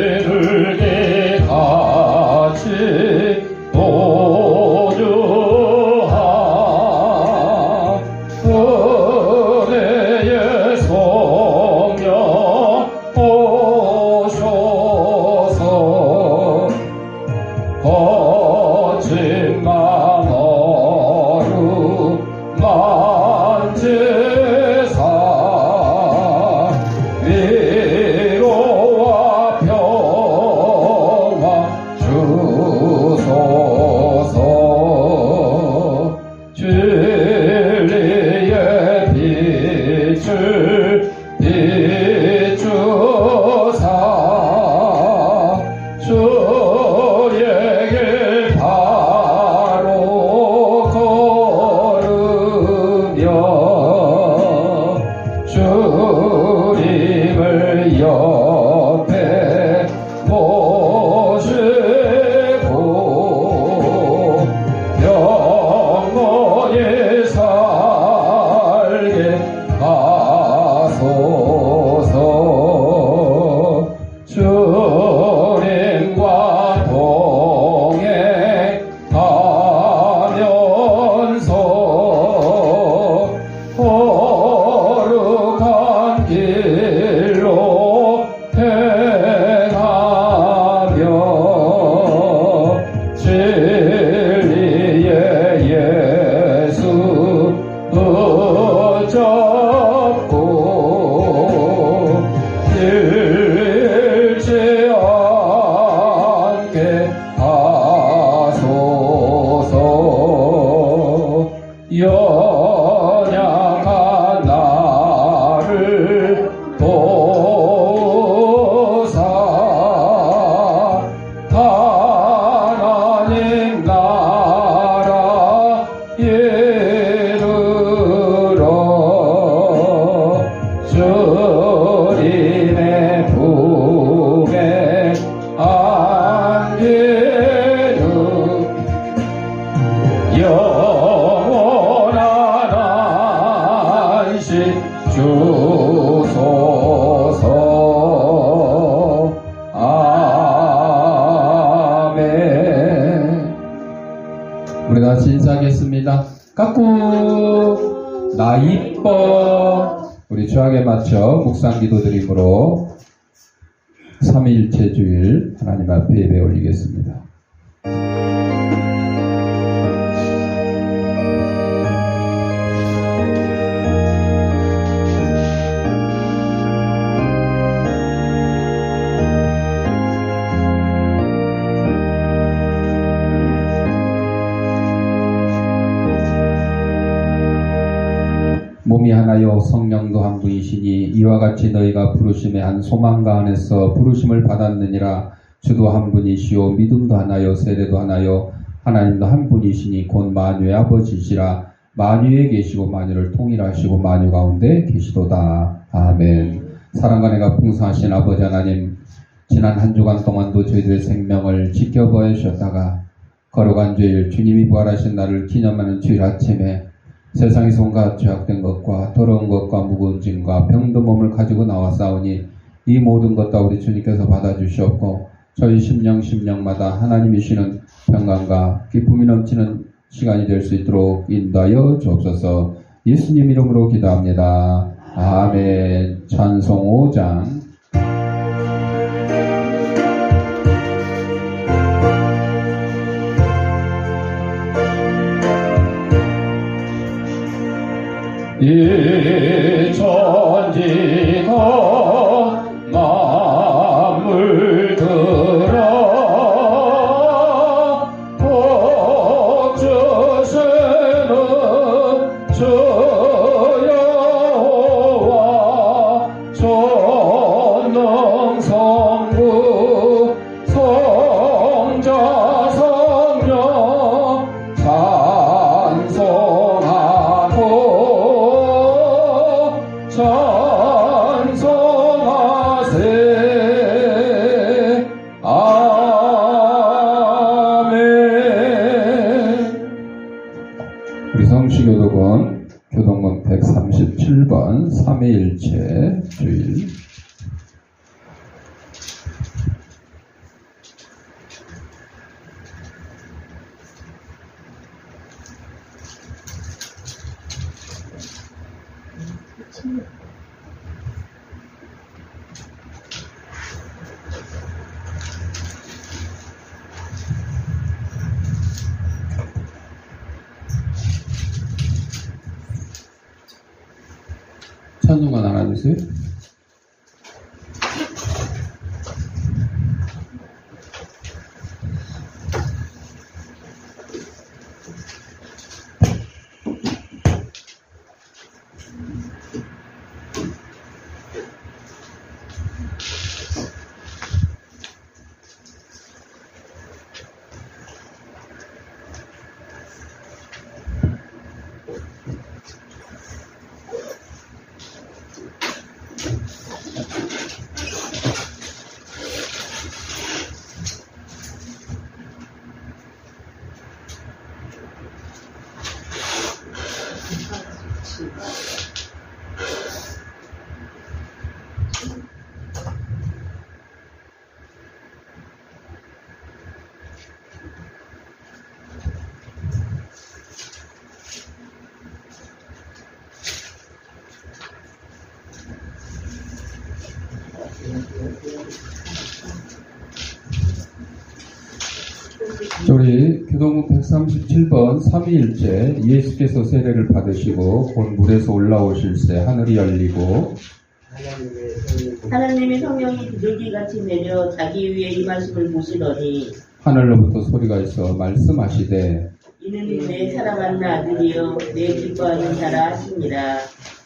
드물게 같이 도주하 은혜의 성령 오셔서 거친 망어루 만지사 위로와 평화 주소서 진리의 빛을 비추사 주의 길 바로 걸으며 주님을 옆에 모시고 영원히 살게 하소서. 주님과 동행하면서 거룩한 길로 행하며 진리의 예수 붙잡고 잃지 않게 하소서. 연약한 나를 도우사 하나님 나라 이르러 주님의 품에 안기는 영원한 안식 주소서. 아멘. 우리 같이 인사하겠습니다. 까꿍 나 이뻐. 우리 주학에 맞춰 묵상 기도드림으로 삼위일체 주일 하나님 앞에 예배 올리겠습니다. 몸이 하나요 성령도 한 분이시니 이와 같이 너희가 부르심의 한 소망가 안에서 부르심을 받았느니라. 주도 한 분이시요 믿음도 하나요 세례도 하나요 하나님도 한 분이시니 곧 만유의 아버지시라. 만유에 계시고 만유를 통일하시고 만유 가운데 계시도다. 아멘. 사랑과 내가 풍성하신 아버지 하나님, 지난 한 주간 동안도 저희들의 생명을 지켜보아 주셨다가 거룩한 주일 주님이 부활하신 날을 기념하는 주일 아침에 세상에서 온갖 죄악된 것과 더러운 것과 무거운 짐과 병든 몸을 가지고 나왔사오니 이 모든 것 다 우리 주님께서 받아주시옵고 저희 심령마다 하나님이 주시는 평강과 기쁨이 넘치는 시간이 될 수 있도록 인도하여 주옵소서. 예수님 이름으로 기도합니다. 아멘. 찬송 5장. 이 천지가 만물 들어 복주시는 주 여호와 전능성부 성자 성령 찬송하고 성시교독은 교동문 137번 삼위일체 주일. 찬송가 나눠주세요. 우리 교동문 137번 삼위일체 예수께서 세례를 받으시고 곧 물에서 올라오실새 하늘이 열리고 하나님의 성령이 비둘기같이 내려 자기 위에 임하심을 보시더니 하늘로부터 소리가 있어 말씀하시되 이는 내 사랑하는 아들이요 내 기뻐하는 자라 하시니라.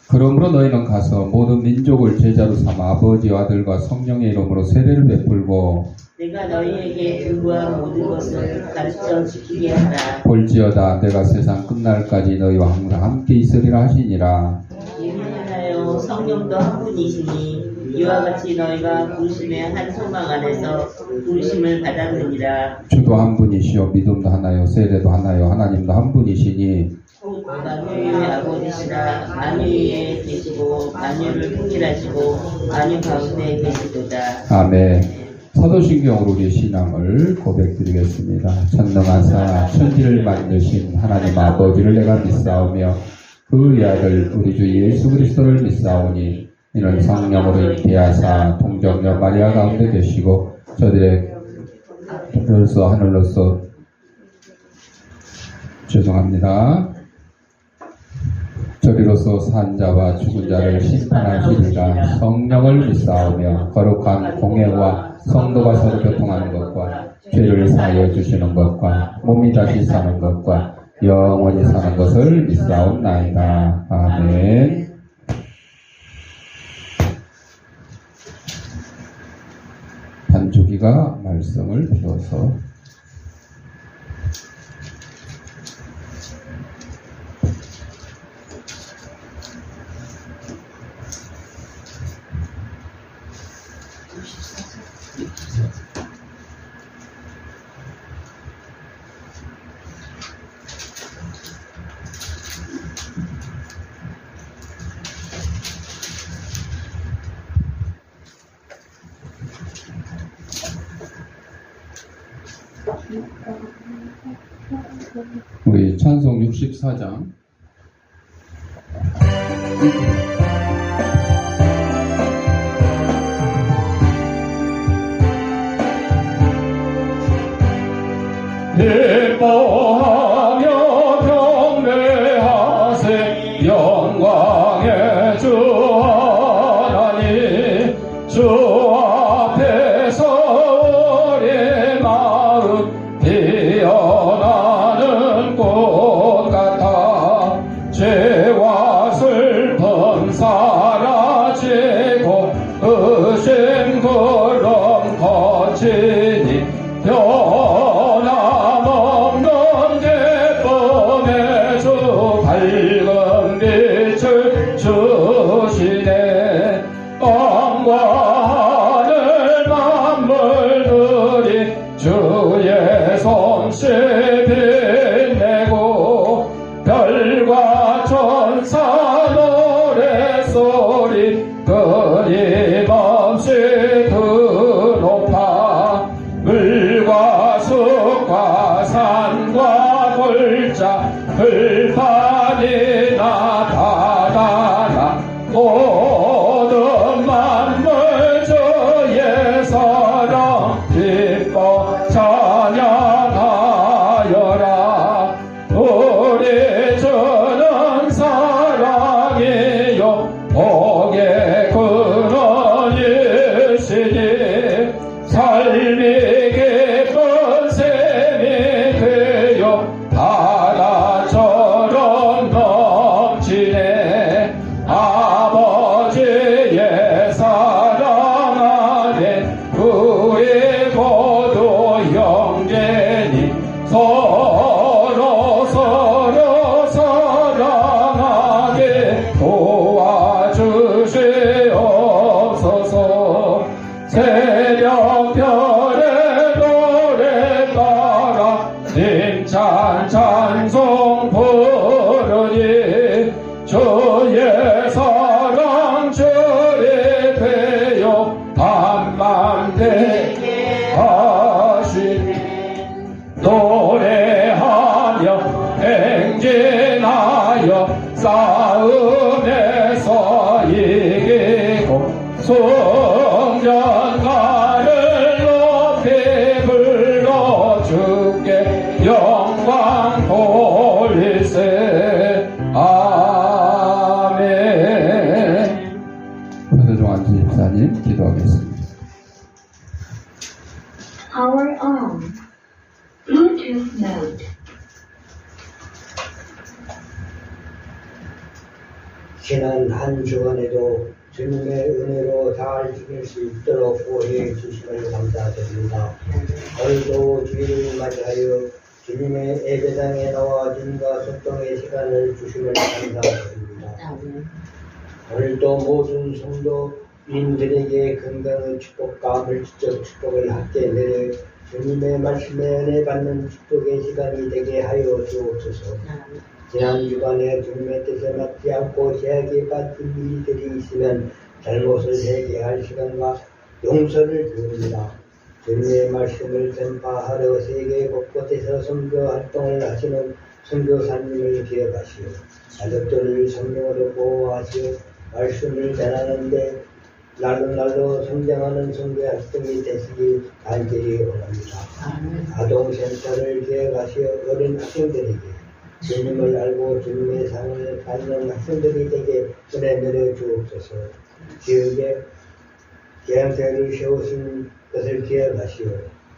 그러므로 너희는 가서 모든 민족을 제자로 삼아 아버지와 아들과 성령의 이름으로 세례를 베풀고 내가 너희에게 분부한 모든 것을 가르쳐 지키게 하라. 볼지어다 내가 세상 끝날까지 너희와 항상 함께 있으리라 하시니라. 이는 하나요 성령도 한 분이시니 이와 같이 너희가 부르심의 한 소망 안에서 부르심을 받았느니라. 주도 한 분이시요 믿음도 하나요 세례도 하나요 하나님도 한 분이시니 곧 만유의 아버지시라. 만유에 계시고 만유를 통일하시고 만유 가운데 계시도다. 아멘. 사도신경으로 우리의 신앙을 고백드리겠습니다. 전능하사 천지를 만드신 하나님 아버지를 내가 믿사오며 그의 아들 우리 주 예수 그리스도를 믿사오니 이는 성령으로 잉태하사 동정녀 마리아 가운데 계시고 저들의 별서 하늘로서 죄송합니다. 저리로서 산 자와 죽은 자를 심판하시리라. 성령을 믿사오며 거룩한 공예와 성도가 서로 교통하는 것과 죄를 사하여 주시는 것과 몸이 다시 사는 것과 영원히 사는 것을 믿사옵나이다. 아멘. 반주기가 말씀을 빌어서 우리 찬송 64장 기뻐하며 경배하세 영광의 주 하나님 주 앞에서 우리 마음 피어나는 꽃 같아 죄와 슬픔 사라지고 의심 그럼 거치니 변함없는 기쁨의 주 밝은 빛을 주시네. 땅과 하늘 만물들이 주의 손씨 빛내고 별과 천사 노래소리 끊임없이 드높아 물과 숲과 산과 골짜 들판이나 바다나 모든 만물 주의 사랑 기뻐 찬양하여라. 우리 주는 사랑이요 복의 근원이시니 삶이 깊은 샘이 되어 바다처럼 넘치네. 아버지의 사랑 안에 우리 모두 형제니 서로 사랑하게 도와주시옵소서. 새벽별의 노래 따라 힘찬 찬송 부르니 주의 사랑 주의 배요 밤만 되게 하시니 노래하며 행진하여 싸움에서 이기고 성전가를 높이 불러 주께 영광 돌리세. 아멘. 박서종 안수 집사님 기도하겠습니다. Our own Bluetooth mode. 지난 한 주간에도 주님의 은혜로 잘 지낼 수 있도록 보호해 주심을 감사드립니다. 오늘도 주일을 맞이하여 주님의 예배당에 나와 주님과 소통의 시간을 주심을 감사드립니다. 오늘도 모든 성도인들에게 건강의 축복과 물질적 축복을 함께 내려 주님의 말씀에 은혜 받는 축복의 시간이 되게 하여 주옵소서. 지난 주간에 주님의 뜻에 맞지 않고 제약에 빠진 일들이 있으면 잘못을 회개할 시간과 용서를 비웁니다. 주님의 말씀을 전파하러 세계 곳곳에서 선교 활동을 하시는 선교사님을 기억하시오. 가족들을 성령으로 보호하시어 말씀을 전하는데 날로 성장하는 선교 활동이 되시길 간절히 원합니다. 아동센터를 기억하시어 어린 학생들에게 주님을 알고 주님의 상을 받는 학생들이 되게 은혜 내려 주옵소서. 지역에 개항교회를 세우신 것을 기억하시오.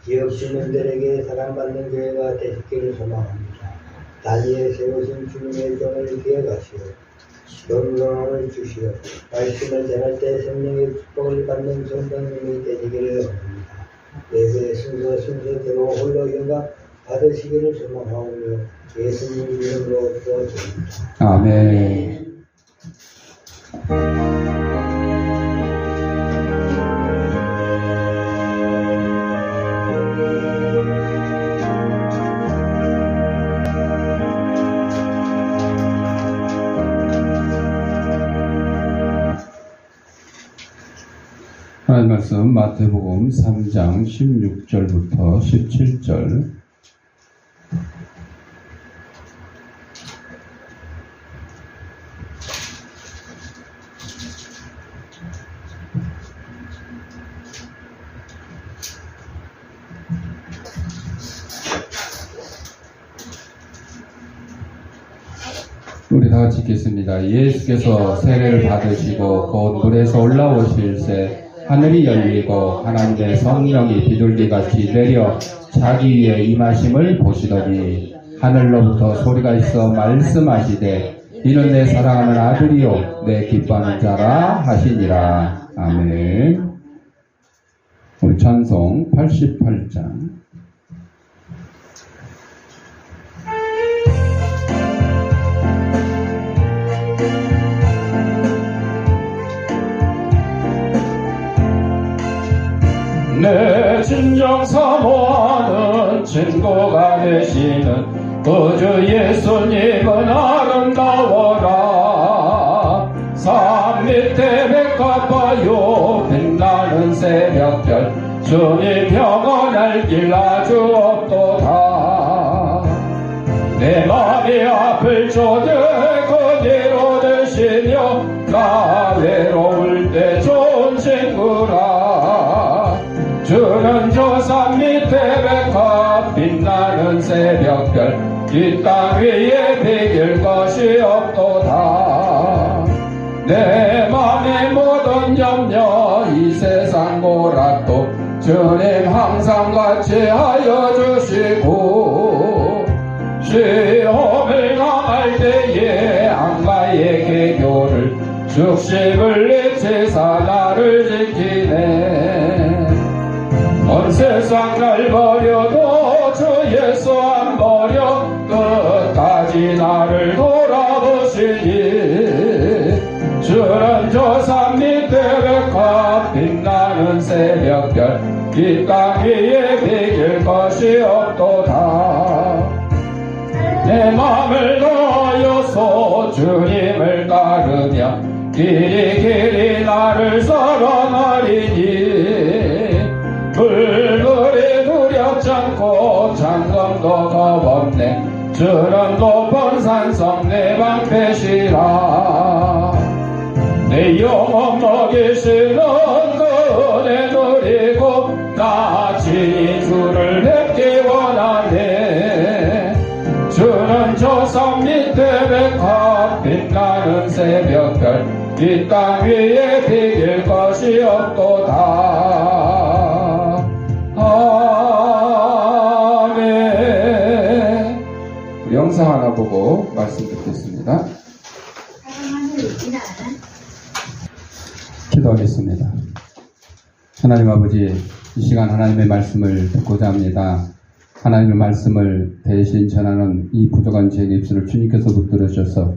지역 주민들에게 사랑받는 교회가 되시기를 소망합니다. 단위에 세우신 주님의 종을 기억하시오. 영광을 주시오. 말씀을 전할 때 성령의 축복을 받는 성도님이 되시기를 원합니다. 예배 순서대로 홀로 영광 받으시기를 소망하오며 예수님 이름으로 기도드립니다. 아멘. 하나님 말씀 마태복음 3장 16절부터 17절. 우리 다 같이 읽겠습니다. 예수께서 세례를 받으시고 곧 물에서 올라오실새 하늘이 열리고 하나님의 성령이 비둘기같이 내려 자기 위에 임하심을 보시더니 하늘로부터 소리가 있어 말씀하시되 이는 내 사랑하는 아들이요 내 기뻐하는 자라 하시니라. 아멘. 우리 찬송 88장. 내 진정 사모하는 친구가 되시는 그 주 예수님은 아름다워라. 새벽별 주님 평안할 길 아주 없도다. 내 마음이 아플 조제 그대로 되시며 나 외로울 때 좋은 친구라. 주는 저 산 밑에 백합 빛나는 새벽별 이 땅 위에 비길 것이 없도다. 내 맘의 모든 염려 이 세상 고락도 주님 항상 같이 하여 주시고 시험을 당할 때에 악마의 계교를 죽심을 입히사 나를 지키네. 온 세상 날 버려도 주 예수 안 버려 끝까지 나를 돌아보시니. 주는 저 산 밑에 백합 빛나는 새벽별 이 땅 위에 비길 것이 없도다. 내 맘을 다하여서 주님을 따르며 길이 나를 살아나리니. 불불이 두렵지 않고 장검도 겁없네. 주는 높은 산성 내 방패시라. 내 영혼 먹이시는 그 은혜 누리고 나 친히 주를 뵙기 원하네. 주는 저 산 밑에 백합 빛나는 새벽별 이 땅 위에 비길 것이 없도다. 아멘. 우리 영상 하나 보고 말씀 듣겠습니다. 기도하겠습니다. 하나님 아버지, 이 시간 하나님의 말씀을 듣고자 합니다. 하나님의 말씀을 대신 전하는 이 부족한 제 입술을 주님께서 붙들어 주셔서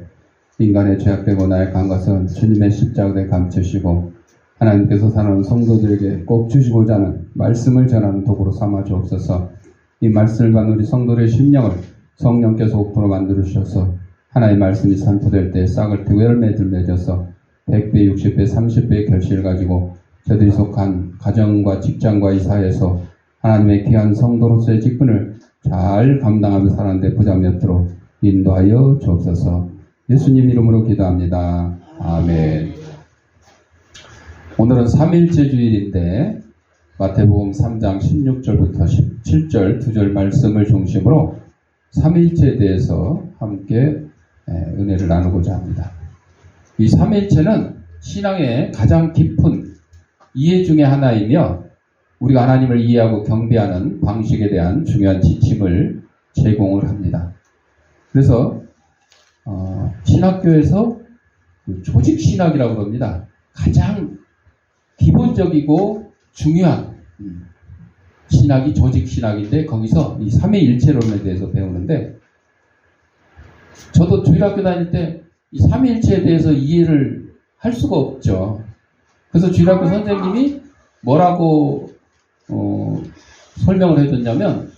인간의 죄악되고 나약한 것은 주님의 십자가에 감추시고 하나님께서 사는 성도들에게 꼭 주시고자 하는 말씀을 전하는 도구로 삼아 주옵소서. 이 말씀을 받는 우리 성도들의 심령을 성령께서 옥토로 만들어 주셔서 하나님의 말씀이 선포될 때 싹을 띠고 열매들 맺어서 100배, 60배, 30배의 결실을 가지고 저들이 속한 가정과 직장과 이 사회에서 하나님의 귀한 성도로서의 직분을 잘 감당하며 살아가는데 부담이 없도록 인도하여 주옵소서. 예수님 이름으로 기도합니다. 아멘. 오늘은 3일째 주일인데 마태복음 3장 16절부터 17절 2절 말씀을 중심으로 3일째에 대해서 함께 은혜를 나누고자 합니다. 이 3일째는 신앙의 가장 깊은 이해 중의 하나이며 우리가 하나님을 이해하고 경배하는 방식에 대한 중요한 지침을 제공을 합니다. 그래서 신학교에서 조직신학이라고 합니다. 가장 기본적이고 중요한 신학이 조직신학인데 거기서 이 삼위일체론에 대해서 배우는데 저도 주일학교 다닐 때 이 삼위일체에 대해서 이해를 할 수가 없죠. 그래서 주일학교 선생님이 뭐라고 설명을 해줬냐면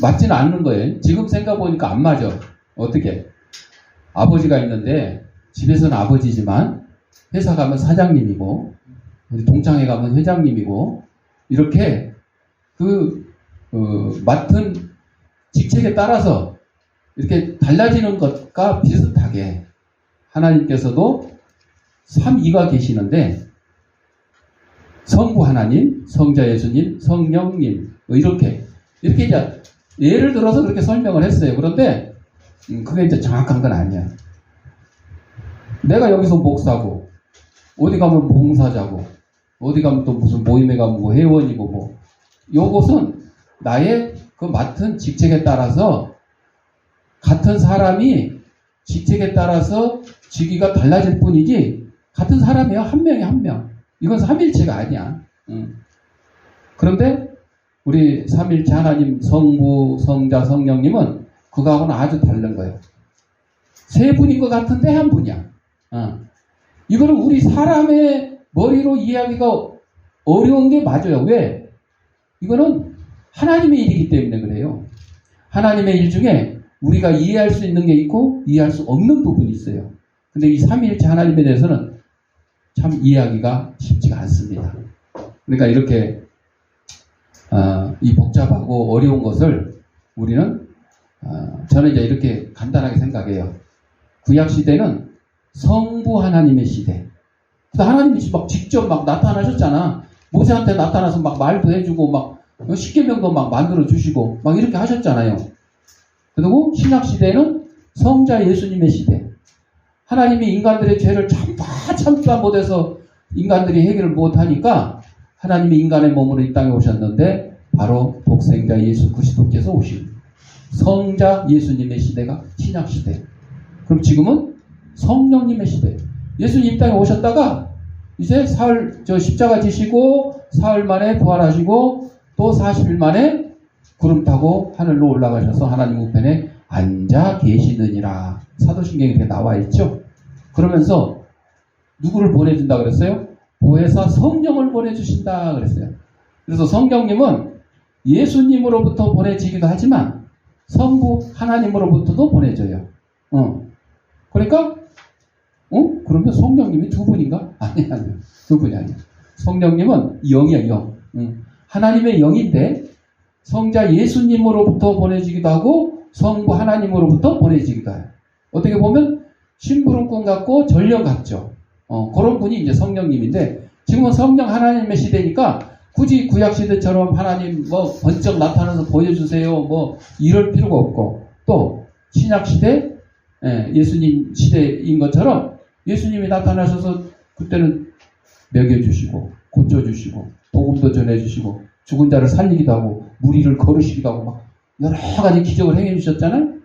맞지는 않는 거예요. 지금 생각해보니까 안 맞아. 어떻게? 아버지가 있는데 집에서는 아버지지만 회사 가면 사장님이고 동창회 가면 회장님이고 이렇게 맡은 직책에 따라서 이렇게 달라지는 것과 비슷하게 하나님께서도 삼위가 계시는데 성부 하나님, 성자 예수님, 성령님 이렇게 이제 예를 들어서 그렇게 설명을 했어요. 그런데 그게 이제 정확한 건 아니야. 내가 여기서 목사고 어디 가면 봉사자고 어디 가면 또 무슨 모임에 가면 뭐 회원이고 뭐 요것은 나의 그 맡은 직책에 따라서 같은 사람이 직책에 따라서 직위가 달라질 뿐이지 같은 사람이야. 한 명이 한 명. 이건 삼일체가 아니야. 그런데 우리 삼일체 하나님 성부, 성자, 성령님은 그거하고는 아주 다른 거예요. 세 분인 것 같은데 한 분이야. 이거는 우리 사람의 머리로 이해하기가 어려운 게 맞아요. 왜? 이거는 하나님의 일이기 때문에 그래요. 하나님의 일 중에 우리가 이해할 수 있는 게 있고 이해할 수 없는 부분이 있어요. 근데 이 삼위일체 하나님에 대해서는 참 이해하기가 쉽지가 않습니다. 그러니까 이렇게 이 복잡하고 어려운 것을 우리는 저는 이제 이렇게 간단하게 생각해요. 구약 시대는 성부 하나님의 시대. 하나님이 막 직접 막 나타나셨잖아. 모세한테 나타나서 막 말도 해주고 막 십계명도 막 만들어 주시고 막 이렇게 하셨잖아요. 그리고 신약 시대는 성자 예수님의 시대. 하나님이 인간들의 죄를 참다 못해서 인간들이 해결을 못하니까 하나님이 인간의 몸으로 이 땅에 오셨는데 바로 독생자 예수 그리스도께서 오신 성자 예수님의 시대가 신약 시대. 그럼 지금은 성령님의 시대. 예수님 이 땅에 오셨다가 이제 사흘 십자가 지시고 사흘 만에 부활하시고 또 40일 만에 구름 타고 하늘로 올라가셔서 하나님 우편에 앉아 계시느니라. 사도신경에 이렇게 나와 있죠. 그러면서 누구를 보내준다 그랬어요? 보혜사 성령을 보내주신다 그랬어요. 그래서 성령님은 예수님으로부터 보내지기도 하지만 성부 하나님으로부터도 보내져요. 그러니까 그러면 성령님이 두 분인가? 아니요. 두 분이 아니에요. 성령님은 영이야, 영. 하나님의 영인데 성자 예수님으로부터 보내지기도 하고 성부 하나님으로부터 보내지기도 해요. 어떻게 보면 심부름꾼 같고 전령 같죠. 그런 분이 이제 성령님인데 지금은 성령 하나님의 시대니까 굳이 구약 시대처럼 하나님 뭐 번쩍 나타나서 보여주세요 뭐 이럴 필요가 없고 또 신약 시대 예수님 시대인 것처럼 예수님이 나타나셔서 그때는 먹여주시고 고쳐주시고 복음도 전해주시고 죽은 자를 살리기도 하고 무리를 거르시기도 하고 막 여러 가지 기적을 행해주셨잖아요.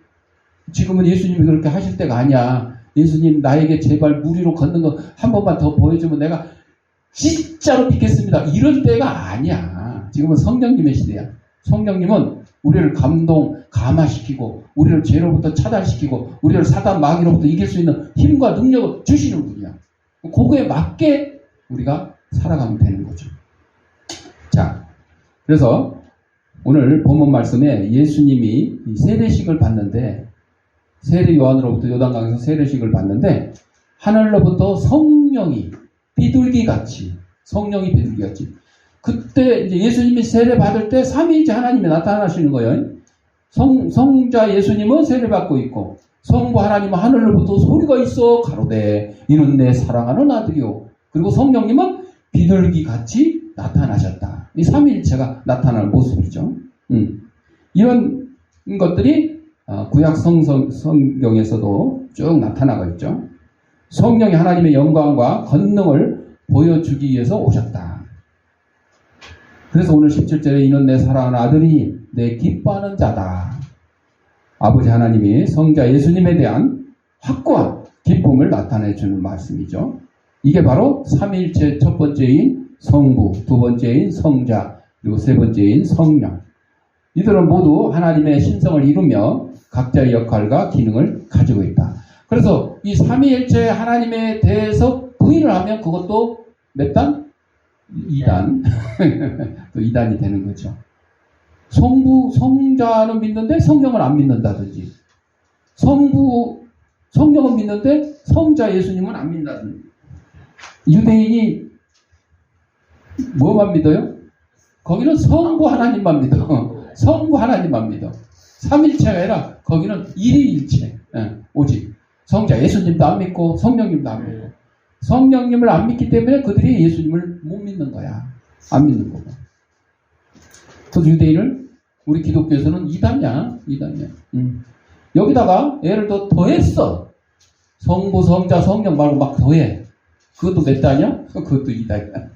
지금은 예수님이 그렇게 하실 때가 아니야. 예수님 나에게 제발 무리로 걷는 거 한 번만 더 보여주면 내가 진짜로 믿겠습니다. 이럴 때가 아니야. 지금은 성령님의 시대야. 성령님은 우리를 감화시키고 우리를 죄로부터 차단시키고 우리를 사단 마귀로부터 이길 수 있는 힘과 능력을 주시는 분이야. 그거에 맞게 우리가 살아가면 되는 거죠. 자, 그래서 오늘 본문 말씀에 예수님이 세례식을 받는데 세례 요한으로부터 요단강에서 세례식을 받는데 하늘로부터 성령이 비둘기같이 그때 이제 예수님이 세례 받을 때 삼위일체 하나님이 나타나시는 거예요. 성자 예수님은 세례 받고 있고 성부 하나님은 하늘로부터 소리가 있어 가로되 이는 내 사랑하는 아들이요. 그리고 성령님은 비둘기같이 나타나셨다. 이 삼위일체가 나타날 모습이죠. 이런 것들이 구약 성경에서도 쭉 나타나고 있죠. 성령이 하나님의 영광과 권능을 보여주기 위해서 오셨다. 그래서 오늘 17절에 이는 내 사랑하는 아들이 내 기뻐하는 자다. 아버지 하나님이 성자 예수님에 대한 확고한 기쁨을 나타내 주는 말씀이죠. 이게 바로 삼위일체 첫 번째인 성부, 두 번째인 성자, 그리고 세 번째인 성령. 이들은 모두 하나님의 신성을 이루며 각자의 역할과 기능을 가지고 있다. 그래서 이 삼위일체 하나님에 대해서 부인을 하면 그것도 몇 단? 2단. 또 2단이 되는 거죠. 성자는 믿는데 성령을 안 믿는다든지, 성령은 믿는데 성자 예수님은 안 믿는다든지. 유대인이 뭐만 믿어요? 거기는 성부 하나님만 믿어. 성부 하나님만 믿어. 삼일체가 아니라 거기는 일위일체. 오직 성자 예수님도 안 믿고 성령님도 안 믿고 성령님을 안 믿기 때문에 그들이 예수님을 못 믿는 거야. 안 믿는 거고. 그 유대인을 우리 기독교에서는 이단이야. 여기다가 예를 들어 더했어. 성부, 성자, 성령 말고 막 더해. 그것도 몇 단이야? 그것도 2단이야.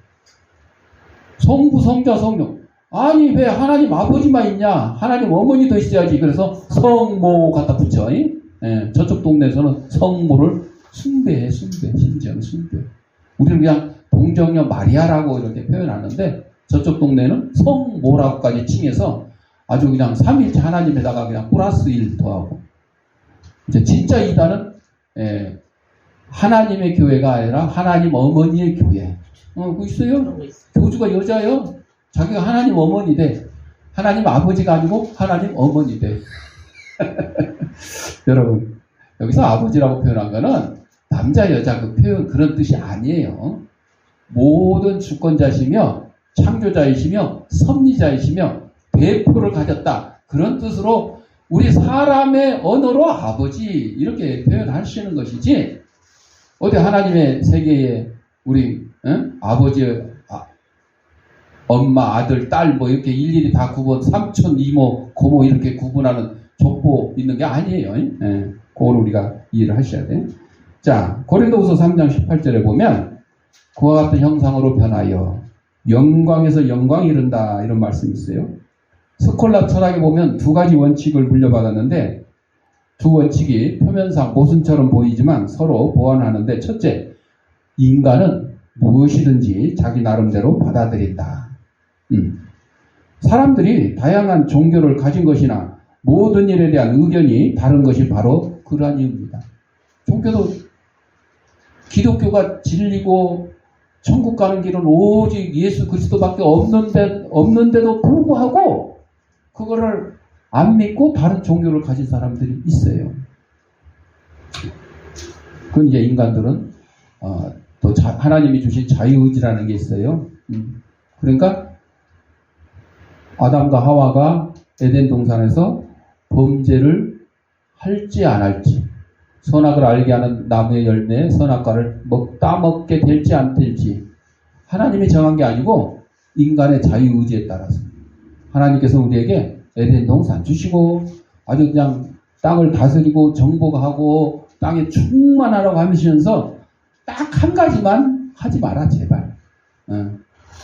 성부, 성자, 성령. 아니 왜 하나님 아버지만 있냐? 하나님 어머니도 있어야지. 그래서 성모 갖다 붙여. 저쪽 동네에서는 성모를 숭배해. 심지어는 숭배. 우리는 그냥 동정녀 마리아라고 이렇게 표현하는데 저쪽 동네는 성모라고까지 칭해서 아주 그냥 삼위일체 하나님에다가 그냥 플러스 1 더하고. 이제 진짜 이단은 하나님의 교회가 아니라 하나님 어머니의 교회. 그거 있어요? 교주가 여자요. 자기가 하나님 어머니 돼. 하나님 아버지가 아니고 하나님 어머니 돼. 여러분, 여기서 아버지라고 표현한 거는 남자 여자 그 표현 그런 뜻이 아니에요. 모든 주권자시며 창조자이시며 섭리자이시며 배포를 가졌다. 그런 뜻으로 우리 사람의 언어로 아버지 이렇게 표현하시는 것이지 어디 하나님의 세계에 우리 아버지, 엄마, 아들, 딸 뭐 이렇게 일일이 다 구분 삼촌, 이모, 고모 이렇게 구분하는 족보 있는 게 아니에요. 예. 그걸 우리가 이해를 하셔야 돼. 자, 고린도후서 3장 18절에 보면 그와 같은 형상으로 변하여 영광에서 영광이 이른다 이런 말씀이 있어요. 스콜라 철학에 보면 두 가지 원칙을 물려받았는데 두 원칙이 표면상 모순처럼 보이지만 서로 보완하는데 첫째, 인간은 무엇이든지 자기 나름대로 받아들인다. 사람들이 다양한 종교를 가진 것이나 모든 일에 대한 의견이 다른 것이 바로 그러한 이유입니다. 종교도 기독교가 진리고 천국 가는 길은 오직 예수 그리스도밖에 없는데도 불구하고 그거를 안 믿고 다른 종교를 가진 사람들이 있어요. 그 이제 인간들은 또 하나님이 주신 자유의지라는 게 있어요. 그러니까 아담과 하와가 에덴 동산에서 범죄를 할지 안 할지, 선악을 알게 하는 나무의 열매 선악과를 따먹게 될지 안 될지 하나님이 정한 게 아니고 인간의 자유의지에 따라서 하나님께서 우리에게 에덴 동산 주시고 아주 그냥 땅을 다스리고 정복하고 땅에 충만하라고 하시면서 딱 한 가지만 하지 마라 제발.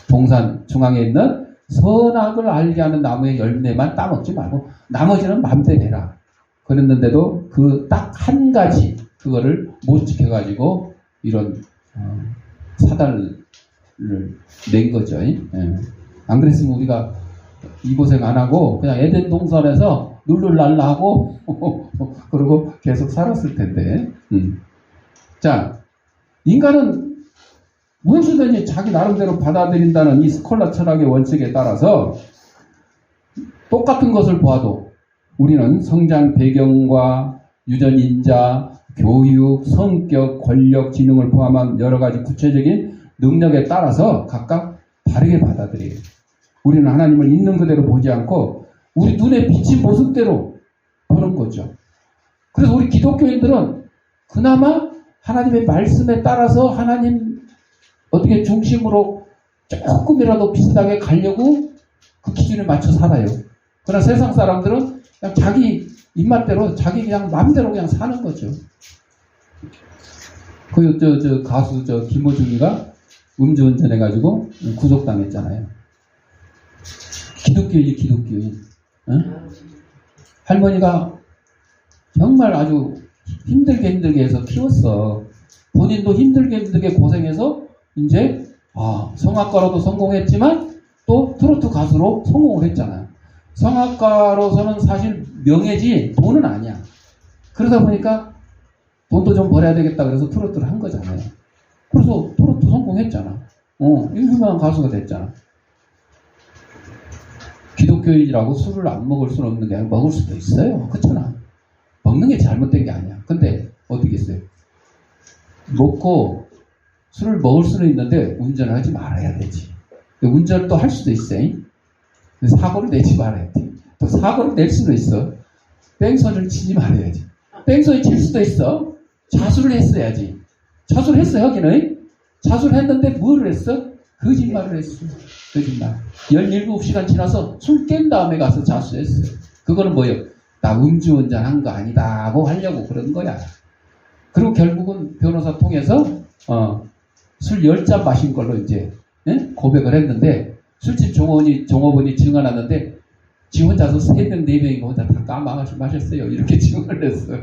동산 중앙에 있는 선악을 알게 하는 나무의 열매만 따먹지 말고 나머지는 마음대로 해라. 그랬는데도 그 딱 한 가지 그거를 못 지켜가지고 이런 사단을 낸 거죠. 안 그랬으면 우리가 이 고생 안 하고 그냥 에덴 동산에서 룰루랄라 하고 그러고 계속 살았을 텐데. 자, 인간은 무엇이든지 자기 나름대로 받아들인다는 이 스콜라 철학의 원칙에 따라서 똑같은 것을 보아도 우리는 성장 배경과 유전 인자, 교육, 성격, 권력, 지능을 포함한 여러 가지 구체적인 능력에 따라서 각각 다르게 받아들여요. 우리는 하나님을 있는 그대로 보지 않고 우리 눈에 비친 모습대로 보는 거죠. 그래서 우리 기독교인들은 그나마 하나님의 말씀에 따라서 하나님 어떻게 중심으로 조금이라도 비슷하게 가려고 그 기준에 맞춰 살아요. 그러나 세상 사람들은 그냥 자기 입맛대로 자기 그냥 마음대로 그냥 사는 거죠. 그 가수 김호중이가 음주운전 해가지고 구속당했잖아요. 기독교인. 할머니가 정말 아주 힘들게 해서 키웠어. 본인도 힘들게 고생해서 이제 성악가로도 성공했지만 또 트로트 가수로 성공을 했잖아요. 성악가로서는 사실 명예지 돈은 아니야. 그러다 보니까 돈도 좀 벌어야 되겠다 그래서 트로트를 한 거잖아요. 그래서 트로트 성공했잖아. 유명한 가수가 됐잖아. 기독교인이라고 술을 안 먹을 수는 없는 게 아니라 먹을 수도 있어요. 그렇잖아. 먹는 게 잘못된 게 아니야. 근데 어떻게 했어요? 먹고 술을 먹을 수는 있는데 운전을 하지 말아야 되지. 운전을 또 할 수도 있어요. 사고를 내지 말아야 돼. 또 사고를 낼 수도 있어. 뺑소니를 치지 말아야지. 뺑소니 칠 수도 있어. 자수를 했어야지. 자수를 했어 여기는. 자수를 했는데 뭘 했어? 거짓말을 했어. 거짓말. 17시간 지나서 술 깬 다음에 가서 자수했어. 그거는 뭐예요? 나 음주운전 한 거 아니다 하고 하려고 그런 거야. 그리고 결국은 변호사 통해서 술 10잔 마신 걸로 이제 고백을 했는데 술집 종업원이 증언하는데 지 혼자서 3명, 4명이 혼자 다 까마가지고 마셨어요. 이렇게 증언을 했어.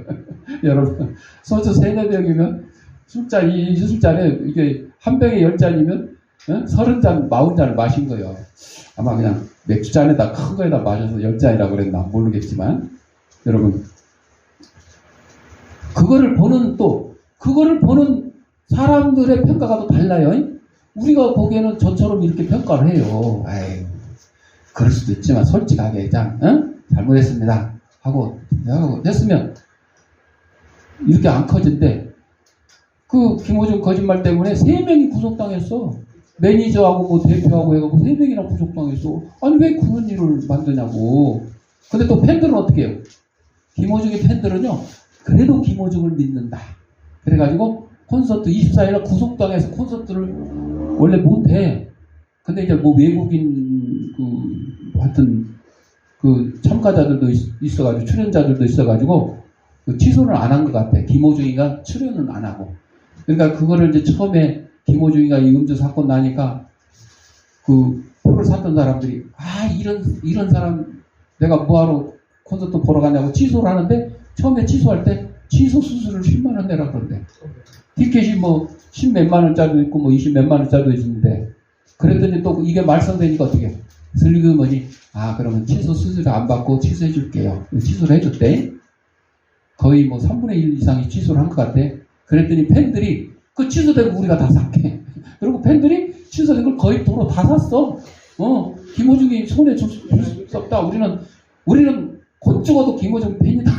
여러분, 소주 3, 4병이면 이 술잔에 이게 한 병에 10잔이면 30잔, 40잔을 마신 거예요. 아마 그냥 맥주잔에다 큰 거에다 마셔서 10잔이라고 그랬나 모르겠지만 여러분, 그거를 보는 사람들의 평가가 또 달라요. 우리가 보기에는 저처럼 이렇게 평가를 해요. 아유, 그럴 수도 있지만 솔직하게 그냥 잘못했습니다 하고 했으면 이렇게 안 커진대. 그 김호중 거짓말 때문에 3명이 구속당했어. 매니저하고 뭐 대표하고 해가지고 3명이나 부족방에서 아니 왜 그런 일을 만드냐고. 근데 또 팬들은 어떻게 해요? 김호중의 팬들은요, 그래도 김호중을 믿는다. 그래가지고 콘서트 24일날 구속당해서 콘서트를 원래 못해. 근데 이제 뭐 외국인 하여튼 참가자들도 있어가지고 출연자들도 있어가지고 취소를 안 한 것 같아. 김호중이가 출연은 안 하고. 그러니까 그거를 이제 처음에 김호중이가 이 음주 사건 나니까 표를 샀던 사람들이 이런 사람 내가 뭐하러 콘서트 보러 가냐고 취소를 하는데 처음에 취소할 때 취소 수수료를 10만 원 내라 그런대. 티켓이 뭐 10 몇만 원짜리도 있고 뭐 20 몇만 원짜리도 있는데 그랬더니 또 이게 말썽되니까 어떻게 해? 슬그머니 그러면 취소 수수료 안 받고 취소해 줄게요. 취소를 해줬대. 거의 뭐 3분의 1 이상이 취소를 한 것 같아. 그랬더니 팬들이 취소되고 우리가 다 샀게. 그리고 팬들이 취소된 걸 거의 도로 다 샀어. 김호중이 손에 줄 수 없다. 우리는 곧 죽어도 김호중 팬이다.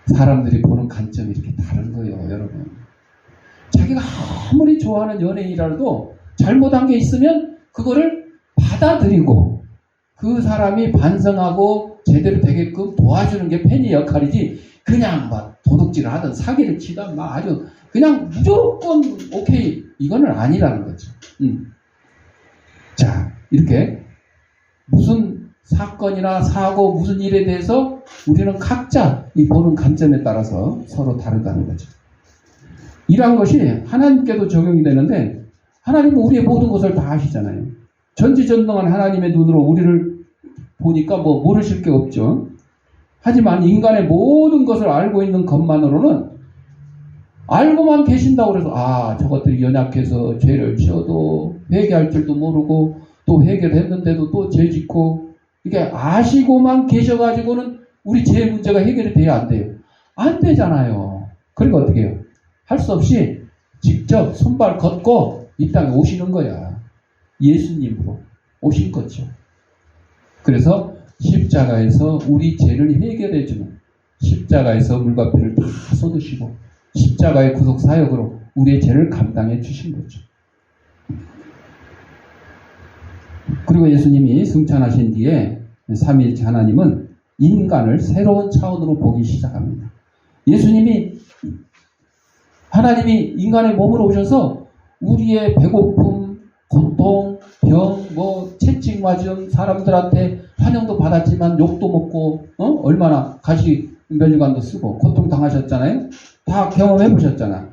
사람들이 보는 관점이 이렇게 다른 거예요, 여러분. 자기가 아무리 좋아하는 연예인이라도 잘못한 게 있으면 그거를 받아들이고 그 사람이 반성하고 제대로 되게끔 도와주는 게 팬의 역할이지 그냥 막 도둑질을 하든 사기를 치든 막 아주 그냥 무조건 오케이 이거는 아니라는 거죠. 자, 이렇게 무슨 사건이나 사고 무슨 일에 대해서 우리는 각자 이 보는 관점에 따라서 서로 다르다는 거죠. 이러한 것이 하나님께도 적용이 되는데 하나님은 우리의 모든 것을 다 아시잖아요. 전지전능한 하나님의 눈으로 우리를 보니까 뭐 모르실 게 없죠. 하지만 인간의 모든 것을 알고 있는 것만으로는 알고만 계신다고 그래서 저것들이 연약해서 죄를 지어도 회개할 줄도 모르고 또 회개했는데도 또 죄 짓고 이게 아시고만 계셔가지고는 우리 죄 문제가 해결이 돼야 안 돼요. 안 되잖아요. 그러니까 어떻게 해요? 할 수 없이 직접 손발 걷고 이 땅에 오시는 거야. 예수님으로 오신 거죠. 그래서 십자가에서 우리 죄를 해결해주는 십자가에서 물과 피를 다 쏟으시고 십자가의 구속 사역으로 우리의 죄를 감당해 주신 거죠. 그리고 예수님이 승천하신 뒤에 삼위일체 하나님은 인간을 새로운 차원으로 보기 시작합니다. 하나님이 인간의 몸으로 오셔서 우리의 배고픔, 고통, 병, 채찍맞음, 사람들한테 환영도 받았지만 욕도 먹고, 얼마나 가시면류관도 쓰고 고통당하셨잖아요. 다 경험해 보셨잖아.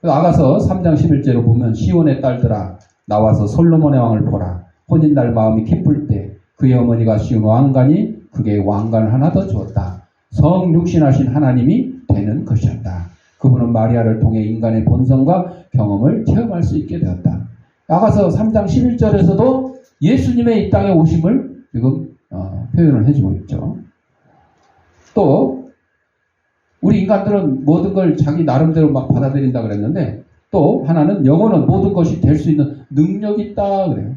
아가서 3장 11절로 보면 시온의 딸들아 나와서 솔로몬의 왕을 보라. 혼인날 마음이 기쁠 때 그의 어머니가 씌운 왕관이 그게 왕관을 하나 더 주었다. 성육신하신 하나님이 되는 것이었다. 그분은 마리아를 통해 인간의 본성과 경험을 체험할 수 있게 되었다. 아가서 3장 11절에서도 예수님의 이 땅에 오심을 지금 표현을 해주고 있죠. 또 우리 인간들은 모든 걸 자기 나름대로 막 받아들인다 그랬는데 또 하나는 영혼은 모든 것이 될 수 있는 능력이 있다 그래요.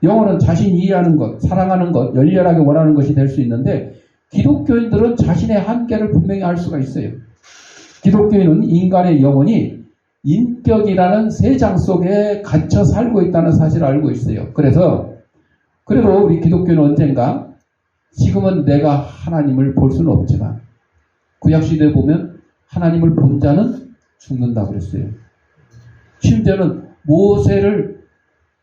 영혼은 자신이 이해하는 것, 사랑하는 것, 열렬하게 원하는 것이 될 수 있는데 기독교인들은 자신의 한계를 분명히 알 수가 있어요. 기독교인은 인간의 영혼이 인격이라는 세장 속에 갇혀 살고 있다는 사실을 알고 있어요. 그래도 우리 기독교는 언젠가 지금은 내가 하나님을 볼 수는 없지만 구약시대에 보면 하나님을 본 자는 죽는다고 그랬어요. 심지어는 모세를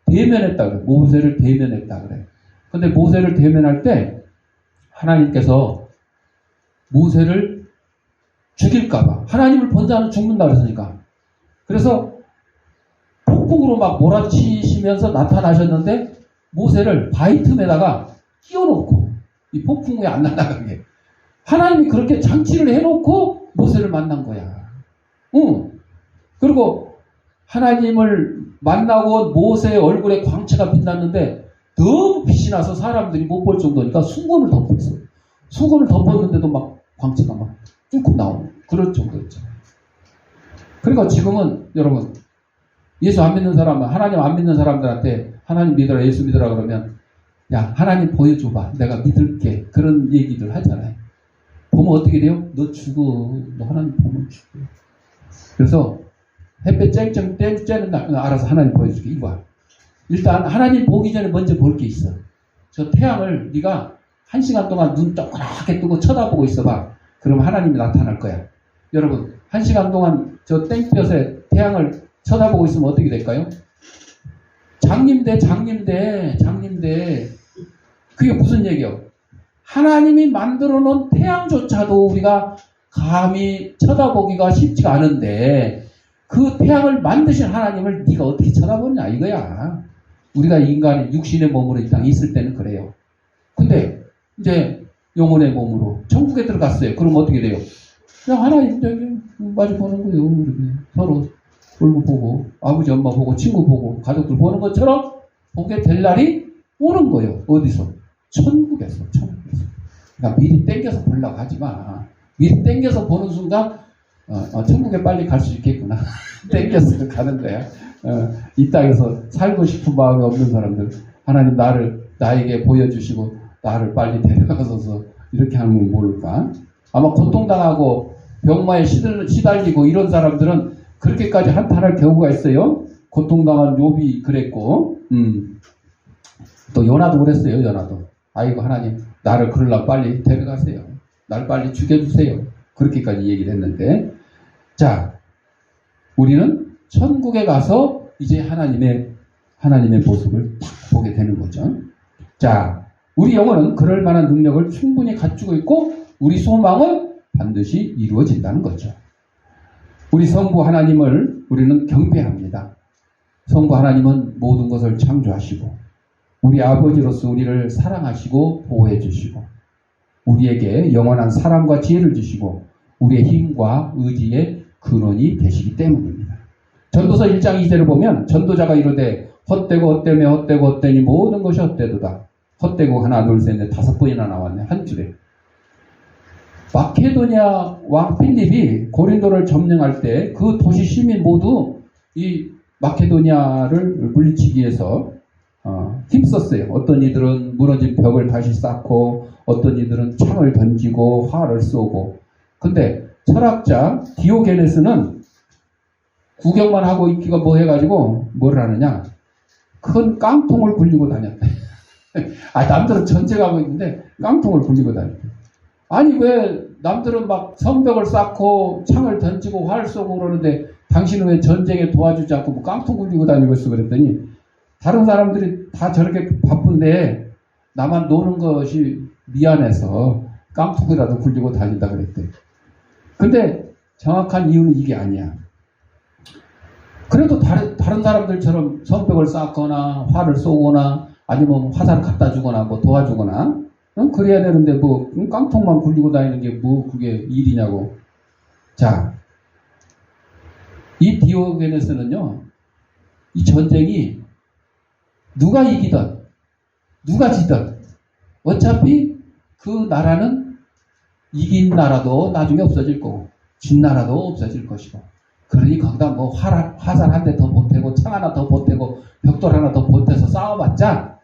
대면했다 그래요. 모세를 대면했다 그래요. 근데 모세를 대면할 때 하나님께서 모세를 죽일까봐 하나님을 본 자는 죽는다 그랬으니까 그래서 폭풍으로 막 몰아치시면서 나타나셨는데 모세를 바위 틈에다가 끼워놓고 이 폭풍에 안 날아가게 하나님이 그렇게 장치를 해놓고 모세를 만난 거야. 그리고 하나님을 만나고 모세의 얼굴에 광채가 빛났는데 너무 빛이 나서 사람들이 못 볼 정도니까 수건을 덮었어. 수건을 덮었는데도 막 광채가 막 뚫고 나오는 그런 정도였죠. 그러니까 지금은 여러분 예수 안 믿는 사람, 하나님 안 믿는 사람들한테 하나님 믿어라, 예수 믿어라 그러면 야 하나님 보여줘봐, 내가 믿을게 그런 얘기들 하잖아요. 보면 어떻게 돼요? 너 죽어. 너 하나님 보면 죽어. 그래서 햇볕 쨍쨍 쬐는 날 알아서 하나님 보여줄게. 이거 봐. 일단 하나님 보기 전에 먼저 볼 게 있어. 저 태양을 네가 1시간 동안 눈 동그랗게 뜨고 쳐다보고 있어봐. 그럼 하나님이 나타날 거야. 여러분 1시간 동안 저 땡볕에 태양을 쳐다보고 있으면 어떻게 될까요? 장님대. 그게 무슨 얘기요? 하나님이 만들어 놓은 태양조차도 우리가 감히 쳐다보기가 쉽지가 않은데 그 태양을 만드신 하나님을 네가 어떻게 쳐다보냐 이거야. 우리가 인간의 육신의 몸으로 이 땅에 있을 때는 그래요. 근데 이제 영혼의 몸으로 천국에 들어갔어요. 그럼 어떻게 돼요? 그냥 하나님 저기 마주 보는 거예요. 이렇게 서로 얼굴 보고 아버지 엄마 보고 친구 보고 가족들 보는 것처럼 보게 될 날이 오는 거예요. 어디서? 천국에서. 그러니까 미리 땡겨서 보려고 하지 마. 미리 땡겨서 보는 순간 천국에 빨리 갈 수 있겠구나. 땡겨서 가는 거야. 이 땅에서 살고 싶은 마음이 없는 사람들 하나님 나에게 보여주시고 나를 빨리 데려가서 이렇게 하면 모를까? 아마 고통당하고 병마에 시달리고 이런 사람들은 그렇게까지 한탄할 경우가 있어요. 고통당한 욥이 그랬고 또 요나도 그랬어요. 요나도 아이고 하나님 나를 그러려고 빨리 데려가세요. 나를 빨리 죽여주세요. 그렇게까지 얘기를 했는데 자 우리는 천국에 가서 이제 하나님의 모습을 딱 보게 되는 거죠. 자 우리 영혼은 그럴 만한 능력을 충분히 갖추고 있고 우리 소망은 반드시 이루어진다는 거죠. 우리 성부 하나님을 우리는 경배합니다. 성부 하나님은 모든 것을 창조하시고 우리 아버지로서 우리를 사랑하시고 보호해 주시고 우리에게 영원한 사랑과 지혜를 주시고 우리의 힘과 의지의 근원이 되시기 때문입니다. 전도서 1장 2절을 보면 전도자가 이르되 헛되고 헛되니 모든 것이 헛되도다. 헛되고 하나 둘 셋 넷 5번이나 나왔네. 한 줄에. 마케도니아 왕 필립이 고린도를 점령할 때 그 도시 시민 모두 이 마케도니아를 물리치기 위해서 힘썼어요. 어떤 이들은 무너진 벽을 다시 쌓고 어떤 이들은 창을 던지고 활을 쏘고 근데 철학자 디오게네스는 구경만 하고 있기가 뭐 해가지고 뭘 하느냐 큰 깡통을 굴리고 다녔대. 남들은 전쟁하고 있는데 깡통을 굴리고 다녔대. 아니 왜 남들은 막 성벽을 쌓고 창을 던지고 활을 쏘고 그러는데 당신은 왜 전쟁에 도와주지 않고 뭐 깡통 굴리고 다니고 있어 그랬더니 다른 사람들이 다 저렇게 바쁜데 나만 노는 것이 미안해서 깡통이라도 굴리고 다닌다 그랬대. 근데 정확한 이유는 이게 아니야. 그래도 다른 사람들처럼 성벽을 쌓거나 활을 쏘거나 아니면 화살을 갖다 주거나 뭐 도와주거나 그래야 되는데 뭐 깡통만 굴리고 다니는 게 뭐 그게 일이냐고. 자, 이 디오게네스는요, 이 전쟁이 누가 이기든 누가 지든 어차피 그 나라는 이긴 나라도 나중에 없어질 거고 진 나라도 없어질 것이고 그러니 거기다 뭐 화살 한 대 더 보태고 창 하나 더 보태고 벽돌 하나 더 보태서 싸워봤자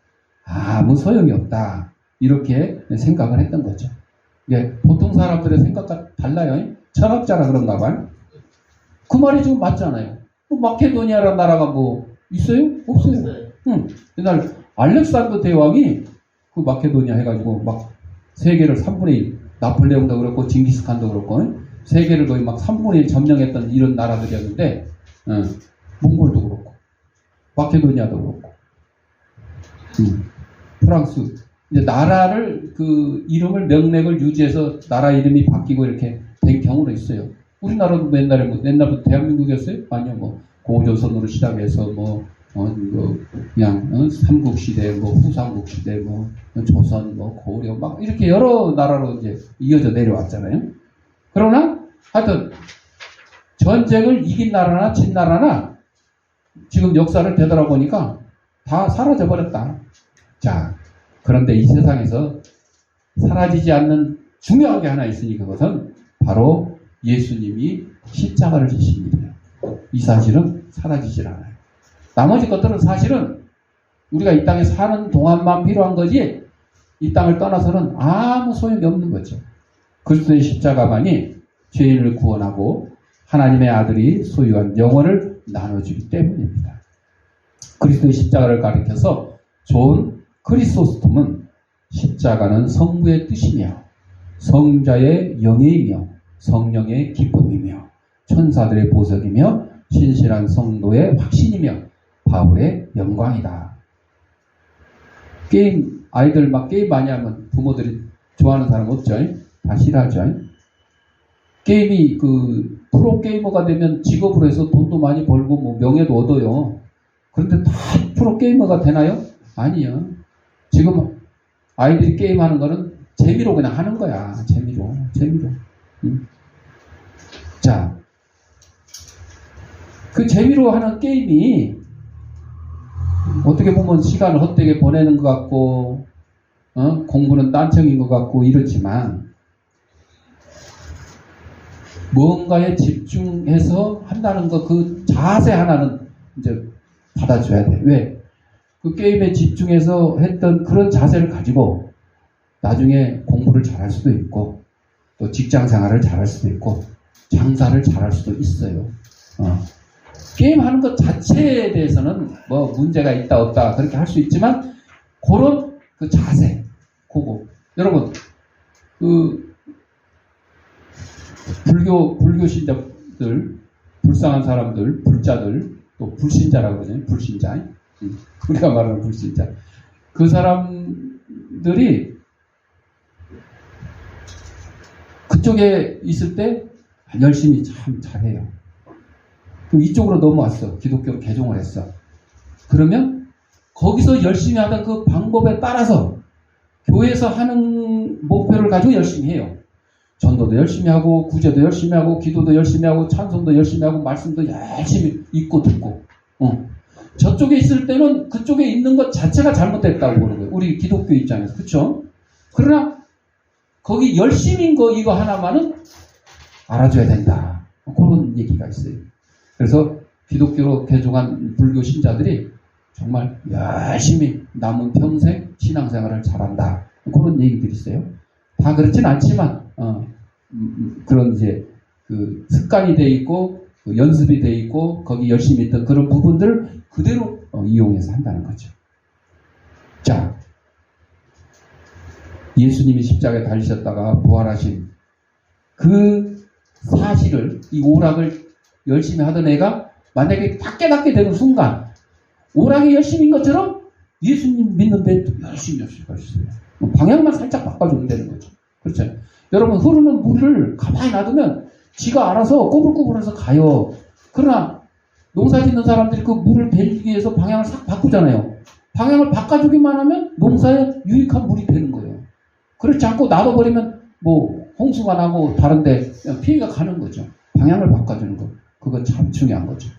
아무 소용이 없다. 이렇게 생각을 했던 거죠. 예, 보통 사람들의 생각과 달라요. 철학자라 그런가 봐요. 그 말이 지금 맞잖아요. 뭐 마케도니아라는 나라가 뭐 있어요? 없어요. 응. 옛날 알렉산더 대왕이 그 마케도니아 해가지고 막 세계를 3분의 1 나폴레옹도 그렇고 징기스칸도 그렇고 세계를 거의 막 3분의 1 점령했던 이런 나라들이었는데 몽골도 그렇고 마케도니아도 그렇고 프랑스 이제 나라를 그 이름을 명맥을 유지해서 나라 이름이 바뀌고 이렇게 된 경우도 있어요. 우리나라도 옛날부터 대한민국이었어요? 아니요, 뭐 고조선으로 시작해서 그냥 삼국시대, 뭐 후삼국시대, 뭐 조선, 뭐 고려, 막 이렇게 여러 나라로 이제 이어져 내려왔잖아요. 그러나 하여튼 전쟁을 이긴 나라나 진 나라나 지금 역사를 되돌아보니까 다 사라져 버렸다. 자, 그런데 이 세상에서 사라지지 않는 중요한 게 하나 있으니 그것은 바로 예수님이 십자가를 지신 일이에요. 이 사실은 사라지질 않아요. 나머지 것들은 사실은 우리가 이 땅에 사는 동안만 필요한 거지 이 땅을 떠나서는 아무 소용이 없는 거죠. 그리스도의 십자가만이 죄인을 구원하고 하나님의 아들이 소유한 영혼을 나눠주기 때문입니다. 그리스도의 십자가를 가리켜서 존 크리소스톰은 십자가는 성부의 뜻이며 성자의 영예이며 성령의 기쁨이며 천사들의 보석이며 신실한 성도의 확신이며 바울의 영광이다. 게임, 아이들 막 게임 많이 하면 부모들이 좋아하는 사람 없죠? 다 싫어하죠? 게임이 프로게이머가 되면 직업으로 해서 돈도 많이 벌고 뭐 명예도 얻어요. 그런데 다 프로게이머가 되나요? 아니요. 지금 아이들이 게임하는 거는 재미로 그냥 하는 거야. 재미로. 자, 그 재미로 하는 게임이 어떻게 보면 시간을 헛되게 보내는 것 같고, 공부는 딴청인 것 같고 이렇지만, 뭔가에 집중해서 한다는 거, 그 자세 하나는 이제 받아줘야 돼. 왜? 그 게임에 집중해서 했던 그런 자세를 가지고 나중에 공부를 잘할 수도 있고, 또 직장 생활을 잘할 수도 있고, 장사를 잘할 수도 있어요. 게임하는 것 자체에 대해서는 뭐 문제가 있다 없다 그렇게 할 수 있지만, 그런 그 자세, 그거. 여러분, 불교 신자들, 불쌍한 사람들, 불자들, 또 불신자라고 그러잖아요. 불신자. 우리가 말하는 불신자. 그 사람들이 그쪽에 있을 때 열심히 참 잘해요. 이쪽으로 넘어왔어. 기독교로 개종을 했어. 그러면 거기서 열심히 하던 그 방법에 따라서 교회에서 하는 목표를 가지고 열심히 해요. 전도도 열심히 하고, 구제도 열심히 하고, 기도도 열심히 하고, 찬송도 열심히 하고, 말씀도 열심히 읽고 듣고. 저쪽에 있을 때는 그쪽에 있는 것 자체가 잘못됐다고 보는 거예요. 우리 기독교 입장에서. 그쵸? 그러나 거기 열심인 거 이거 하나만은 알아줘야 된다. 그런 얘기가 있어요. 그래서 기독교로 개종한 불교 신자들이 정말 열심히 남은 평생 신앙생활을 잘한다. 그런 얘기들이 있어요. 다 그렇진 않지만, 그런 이제 그 습관이 돼 있고, 연습이 돼 있고, 거기 열심히 있던 그런 부분들을 그대로 이용해서 한다는 거죠. 자, 예수님이 십자가에 달리셨다가 부활하신 그 사실을, 이 오락을 열심히 하던 애가 만약에 딱 깨닫게 되는 순간, 오락이 열심인 것처럼 예수님 믿는데 열심히 할 수가 있어요. 방향만 살짝 바꿔주면 되는 거죠. 그렇죠? 여러분, 흐르는 물을 가만히 놔두면 지가 알아서 꼬불꼬불해서 가요. 그러나 농사 짓는 사람들이 그 물을 베기 위해서 방향을 싹 바꾸잖아요. 방향을 바꿔주기만 하면 농사에 유익한 물이 되는 거예요. 그렇지 않고 놔둬버리면 뭐 홍수가 나고 다른데 피해가 가는 거죠. 방향을 바꿔주는 거. 그거 참 중요한 거죠.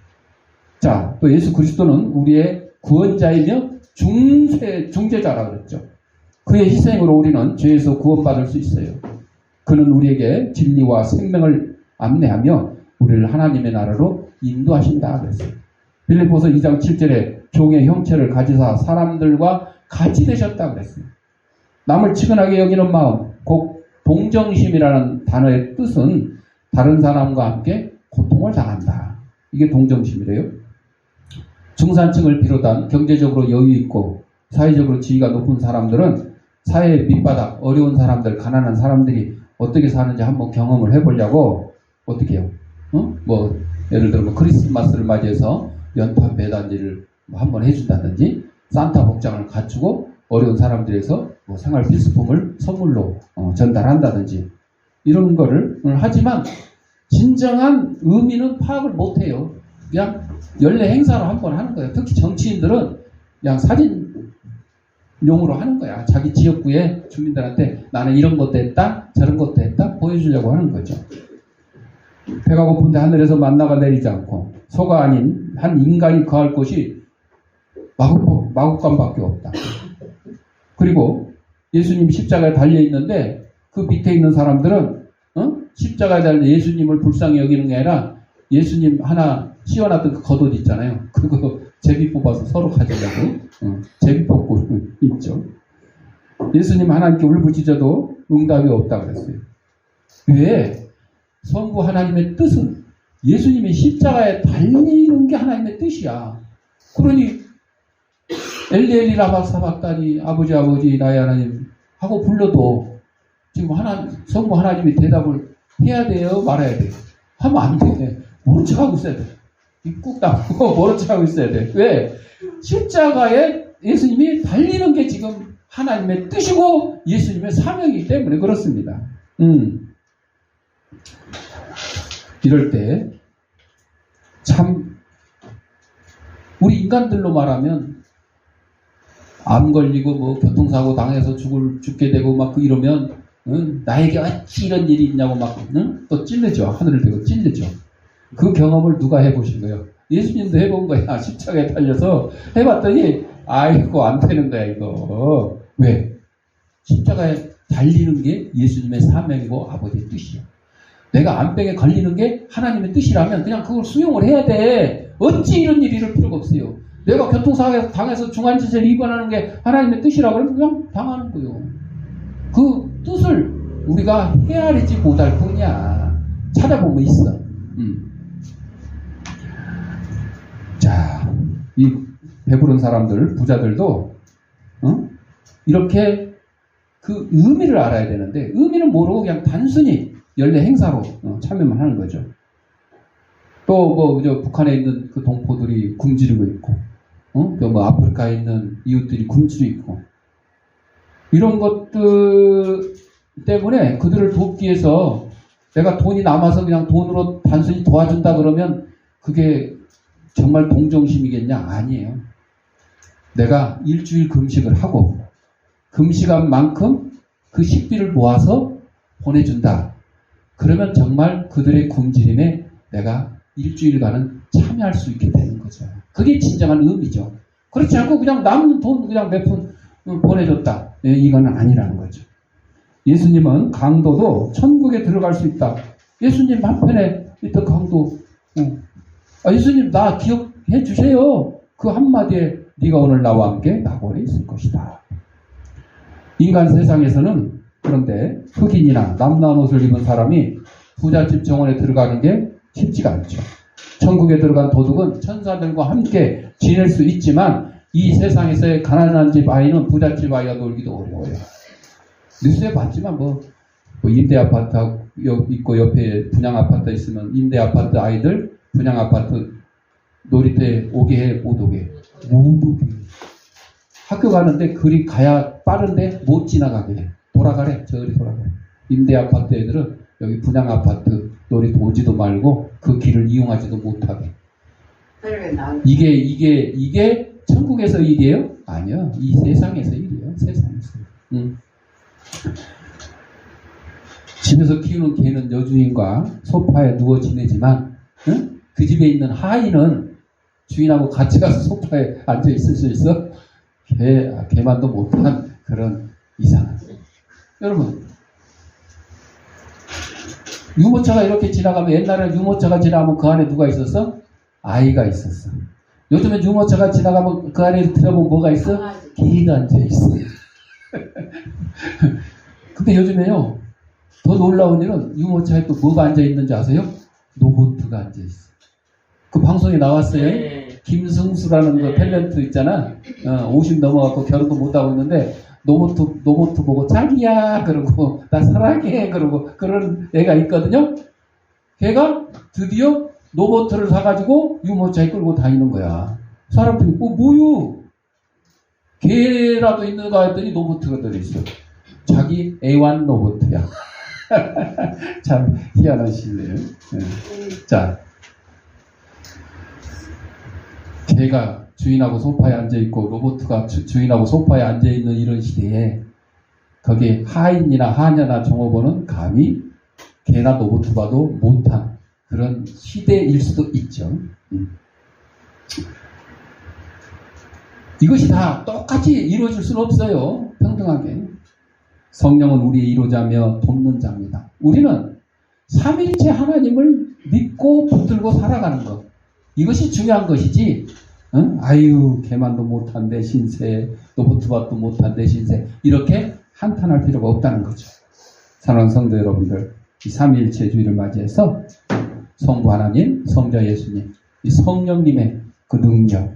자, 또 예수 그리스도는 우리의 구원자이며 중재자라고 그랬죠. 그의 희생으로 우리는 죄에서 구원받을 수 있어요. 그는 우리에게 진리와 생명을 안내하며 우리를 하나님의 나라로 인도하신다 그랬어요. 빌립보서 2장 7절에 종의 형체를 가지사 사람들과 같이 되셨다 그랬어요. 남을 치근하게 여기는 마음, 곧 동정심이라는 단어의 뜻은 다른 사람과 함께 고통을 당한다. 이게 동정심이래요. 중산층을 비롯한 경제적으로 여유 있고 사회적으로 지위가 높은 사람들은 사회의 밑바닥, 어려운 사람들, 가난한 사람들이 어떻게 사는지 한번 경험을 해보려고 어떻게 해요? 뭐 예를 들어 뭐 크리스마스를 맞이해서 연탄 배단지를 한번 해준다든지 산타 복장을 갖추고 어려운 사람들에서 뭐 생활 필수품을 선물로 전달한다든지 이런 거를 하지만 진정한 의미는 파악을 못해요. 그냥 연례 행사로 한번 하는 거예요. 특히 정치인들은 그냥 사진용으로 하는 거야. 자기 지역구의 주민들한테 나는 이런 것도 했다, 저런 것도 했다 보여주려고 하는 거죠. 배가 고픈데 하늘에서 만나가 내리지 않고 소가 아닌 한 인간이 거할 곳이 마국간밖에 없다. 그리고 예수님이 십자가에 달려있는데 그 밑에 있는 사람들은 십자가에 달려 예수님을 불쌍히 여기는 게 아니라 예수님 하나 씌워놨던 그 겉옷 있잖아요. 그거 제비 뽑아서 서로 가지려고 제비 뽑고 있죠. 예수님 하나님께 울부짖어도 응답이 없다 그랬어요. 왜? 성부 하나님의 뜻은 예수님이 십자가에 달리는 게 하나님의 뜻이야. 그러니 엘리엘리 라마 사박다니 아버지 나의 하나님 하고 불러도 지금 성부 하나님이 대답을 해야 돼요, 말아야 돼요? 하면 안 돼. 모른 척하고 있어야 돼. 꾹 닫고 모른 척하고 있어야 돼. 왜? 십자가에 예수님이 달리는 게 지금 하나님의 뜻이고 예수님의 사명이기 때문에 그렇습니다. 이럴 때 참 우리 인간들로 말하면 암 걸리고 뭐 교통사고 당해서 죽게 되고 막 이러면 나에게 어찌 이런 일이 있냐고 막 또 찔르죠. 하늘을 대고 찔르죠. 그 경험을 누가 해보신 거예요? 예수님도 해본 거야. 십자가에 달려서 해봤더니 아이고 안 되는 거야 이거. 왜? 십자가에 달리는 게 예수님의 사명이고 아버지의 뜻이야. 내가 암병에 걸리는 게 하나님의 뜻이라면 그냥 그걸 수용을 해야 돼. 어찌 이런 일이 있을 필요가 없어요. 내가 교통사고에서 당해서 중환자실에 입원하는 게 하나님의 뜻이라고 그러면 그냥 당하는 거예요. 그 뜻을 우리가 헤아리지 못할 뿐이야. 찾아보면 있어. 자, 이 배부른 사람들, 부자들도 이렇게 그 의미를 알아야 되는데 의미는 모르고 그냥 단순히 연례 행사로 참여만 하는 거죠. 또 북한에 있는 그 동포들이 굶주리고 있고, 또 뭐 아프리카에 있는 이웃들이 굶주리고 있고, 이런 것들 때문에 그들을 돕기 위해서 내가 돈이 남아서 그냥 돈으로 단순히 도와준다 그러면 그게 정말 동정심이겠냐? 아니에요. 내가 일주일 금식을 하고 금식한 만큼 그 식비를 모아서 보내준다. 그러면 정말 그들의 굶주림에 내가 일주일간은 참여할 수 있게 되는 거죠. 그게 진정한 의미죠. 그렇지 않고 그냥 남는 돈 그냥 몇 푼 보내줬다. 이거는 아니라는 거죠. 예수님은 강도도 천국에 들어갈 수 있다. 예수님 한편에 있던 강도, 예수님 나 기억해 주세요. 그 한마디에 네가 오늘 나와 함께 낙원에 있을 것이다. 인간 세상에서는 그런데 흑인이나 남난 옷을 입은 사람이 부잣집 정원에 들어가는 게 쉽지가 않죠. 천국에 들어간 도둑은 천사들과 함께 지낼 수 있지만 이 세상에서의 가난한 집 아이는 부잣집 아이와 놀기도 어려워요. 뉴스에 봤지만 뭐 임대 아파트 있고 옆에 분양 아파트 있으면 임대 아파트 아이들 분양 아파트 놀이터에 오게 해, 못 오게. 학교 가는데 그리 가야 빠른데 못 지나가게 해. 돌아가래. 저리 돌아가래. 임대 아파트 애들은 여기 분양 아파트 놀이터 오지도 말고 그 길을 이용하지도 못하게. 이게 천국에서 일이에요? 아니요. 이 세상에서 일이에요. 세상에서. 집에서 키우는 개는 여주인과 소파에 누워 지내지만 그 집에 있는 하인은 주인하고 같이 가서 소파에 앉아 있을 수 있어? 개만도 못한 그런 이상한. 여러분, 유모차가 이렇게 지나가면 옛날에는 유모차가 지나가면 그 안에 누가 있었어? 아이가 있었어. 요즘에 유모차가 지나가면 그 안에 들어보면 뭐가 있어? 개가 앉아있어. 근데 요즘에요, 더 놀라운 일은 유모차에 또 뭐가 앉아있는지 아세요? 로봇가 앉아있어. 그 방송에 나왔어요. 네. 김승수라는 그 탤런트 있잖아. 50 넘어갖고 결혼도 못하고 있는데 로봇 보고 자기야 그러고 나 사랑해 그러고 그런 애가 있거든요. 걔가 드디어 로봇을 사가지고 유모차에 끌고 다니는 거야. 사람들이 뭐요? 걔라도 있는가 했더니 로봇가 들어있어. 자기 애완 로봇이야. 참 희한한 시네요. 네. 자, 걔가 주인하고 소파에 앉아있고 로봇가 주인하고 소파에 앉아있는 이런 시대에 거기에 하인이나 하녀나 종업원은 감히 개나 로봇봐도 못한 그런 시대일 수도 있죠. 이것이 다 똑같이 이루어질 수는 없어요. 평등하게. 성령은 우리의 이루자며 돕는 자입니다. 우리는 삼위일체 하나님을 믿고 붙들고 살아가는 것. 이것이 중요한 것이지, 아유, 개만도 못한 내 신세, 로봇도 못한 내 신세, 이렇게 한탄할 필요가 없다는 거죠. 사랑하는 성도 여러분들, 이 삼위일체 주의를 맞이해서 성부 하나님, 성자 예수님, 이 성령님의 그 능력,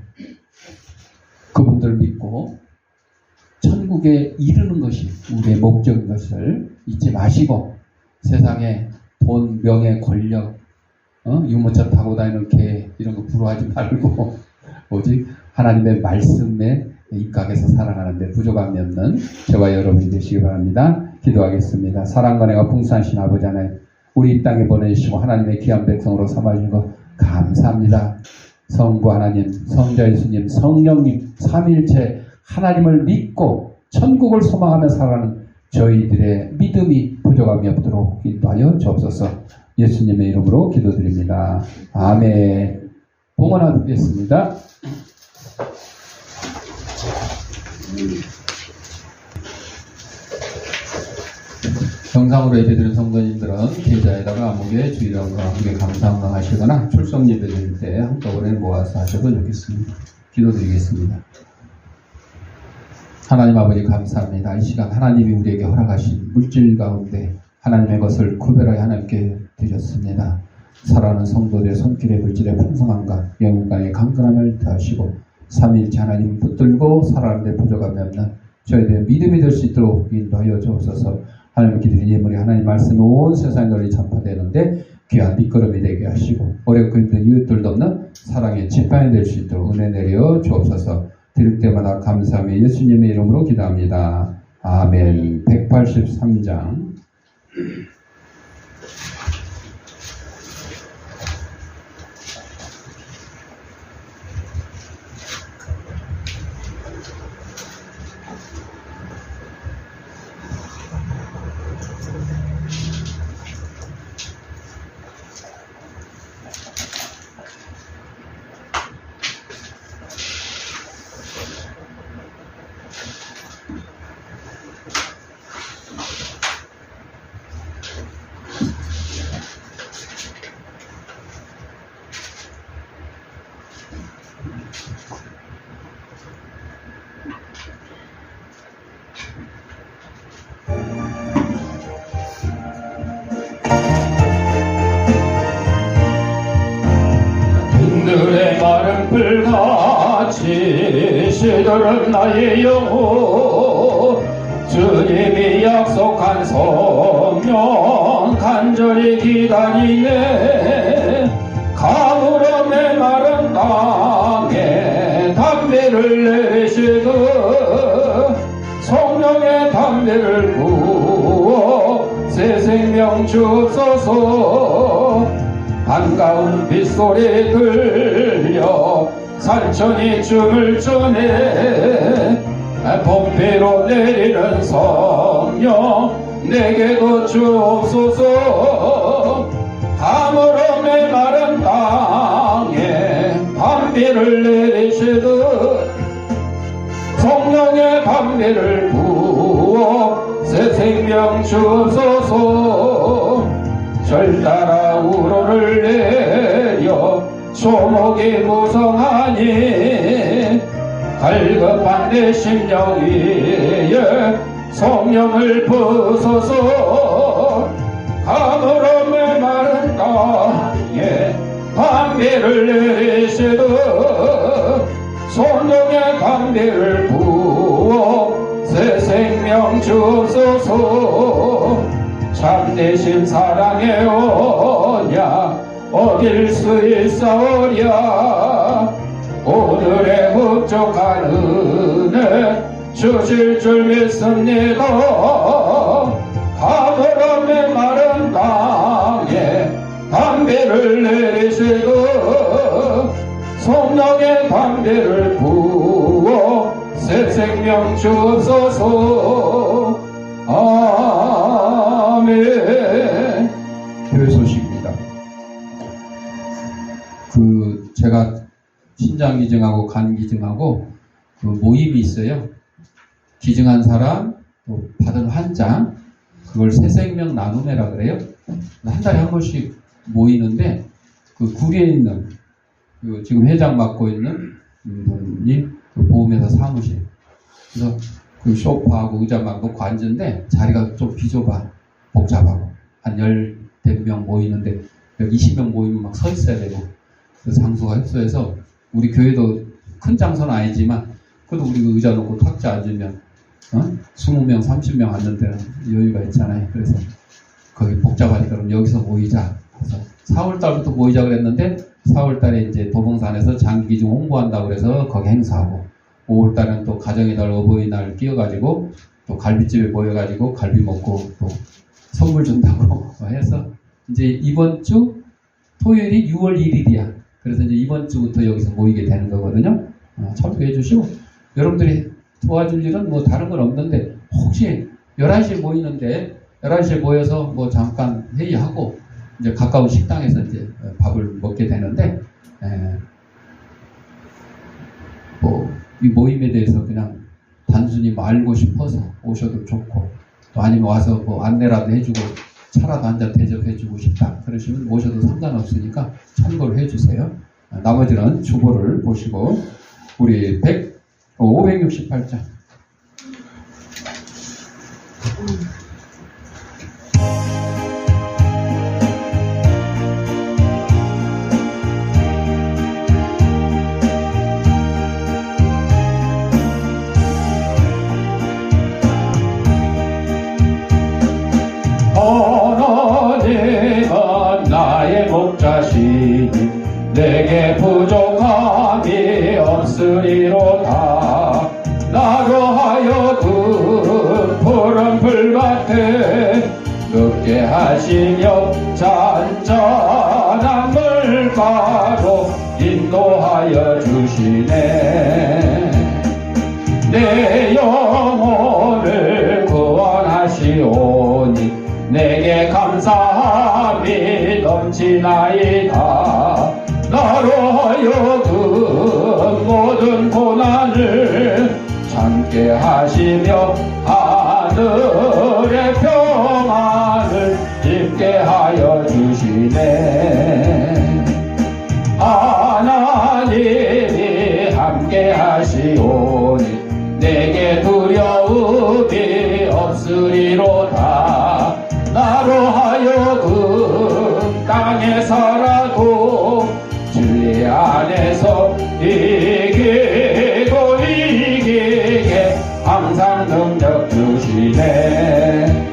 그분들 믿고 천국에 이르는 것이 우리의 목적인 것을 잊지 마시고 세상에 돈, 명예, 권력, 유모차 타고 다니는 개 이런 거 부러워하지 말고 오직 하나님의 말씀에 입각해서 살아가는데 부족함이 없는 저와 여러분이 되시기 바랍니다. 기도하겠습니다. 사랑과 은혜가 풍성하신 아버지 하나님, 우리 이 땅에 보내주시고 하나님의 귀한 백성으로 삼아주신 것 감사합니다. 성부 하나님, 성자 예수님, 성령님 삼위일체 하나님을 믿고 천국을 소망하며 살아가는 저희들의 믿음이 부족함이 없도록 인도하여 주옵소서. 예수님의 이름으로 기도드립니다. 아멘. 봉헌하 듣겠습니다. 정상으로 예배드리는 성도님들은 계좌에다가 아무개 주일학과 함께 감사함을 하시거나 출석 예배드릴 때 한꺼번에 모아서 하셔도 좋겠습니다. 기도드리겠습니다. 하나님 아버지 감사합니다. 이 시간 하나님이 우리에게 허락하신 물질 가운데 하나님의 것을 구별하여 하나님께 드렸습니다. 살아가는 성도들의 손길의 물질의 풍성함과 영혼간의 강건함을 더하시고 삼위일체 하나님 붙들고 살아가는 데 부족함이 없는 저희들의 믿음이 될 수 있도록 인도하여 주옵소서. 하나님께 드린 예물이 하나님 말씀이 온 세상에 널리 전파되는데 귀한 밑거름이 되게 하시고 어렵고 힘든 이웃들도 없는 사랑의 지팡이 될 수 있도록 은혜 내려 주옵소서. 드릴 때마다 감사하며 예수님의 이름으로 기도합니다. 아멘. 183장 들의 마른 불같이 시들은 나의 영혼 주님이 약속한 성령 간절히 기다리네. 가물어 메마른 땅에 담배를 내리시듯 성령의 담배를 부어 새 생명 주옵소서. 반가운 빗소리 들려 산천이 춤을 추네. 봄비로 내리는 성령 내게도 주옵소서. 가물어 메마른 땅에 밤비를 내리시듯 성령의 담배를 부어 새 생명 주옵소서. 절 따라 우로를 내려 초목이 무성하니 갈급한 내 심령 위에 성령을 부소서. 가물어 메마른 땅에 담배를 내리시듯 성령의 담배를 부어 새 생명 주소서. 참되신 사랑의 언약 어길 수 있사오랴. 오늘의 흡족한 은혜 주실 줄 믿습니다. 가물어 메마른 땅에 담배를 내리시듯 성령의 담배를 부어 새 생명 주옵소서. 아멘. 교회 소식입니다. 제가 신장 기증하고 간 기증하고 모임이 있어요. 기증한 사람 또 받은 환자 그걸 새 생명 나눔회라 그래요. 한 달에 한 번씩 모이는데 그 구리에 있는 지금 회장 맡고 있는 분이 그 보험회사 사무실 그래서 그 소파하고 의자만 놓고 앉은데 자리가 좀 비좁아 복잡하고 한 10명 모이는데 20명 모이면 막 서 있어야 되고 그 장소가 협소해서 우리 교회도 큰 장소는 아니지만 그래도 우리 그 의자 놓고 탁자 앉으면 20명, 30명 앉는 데는 여유가 있잖아요. 그래서 거기 복잡하니까 그럼 여기서 모이자. 그래서 4월달부터 모이자 그랬는데 4월달에 이제 도봉산에서 장기기증 홍보한다고 그래서 거기 행사하고 5월달은 또 가정의 날 어버이날 끼워가지고 또 갈비집에 모여가지고 갈비 먹고 또 선물 준다고 해서 이제 이번 주 토요일이 6월 1일이야. 그래서 이제 이번 주부터 여기서 모이게 되는 거거든요. 참고해 주시고 여러분들이 도와줄 일은 뭐 다른 건 없는데 혹시 11시에 모이는데 11시에 모여서 뭐 잠깐 회의하고 이제 가까운 식당에서 이제 밥을 먹게 되는데 뭐 이 모임에 대해서 그냥 단순히 뭐 알고 싶어서 오셔도 좋고 또 아니면 와서 뭐 안내라도 해주고 차라도 한 잔 대접해주고 싶다 그러시면 오셔도 상관없으니까 참고를 해주세요. 나머지는 주보를 보시고 우리 568장 하나님은 나의 목자시니 내게 부족함이 없으리로다. 나로 하여금 푸른 풀밭에 눕게 하시며 잔잔한 물가로 인도하여 주시네. 내 영혼을 구원하시오니 내게 감사함이 넘치나이다. 나로 하여금 모든 고난을 참게 하시며 하늘의 평안을 입게 하여 주시네. 하나님이 함께 하시오니 내게 두려움이 없으리로다. 나로 하여금 땅에 살아도 진리 안에서 이기고 이기게 항상 능력 주시네.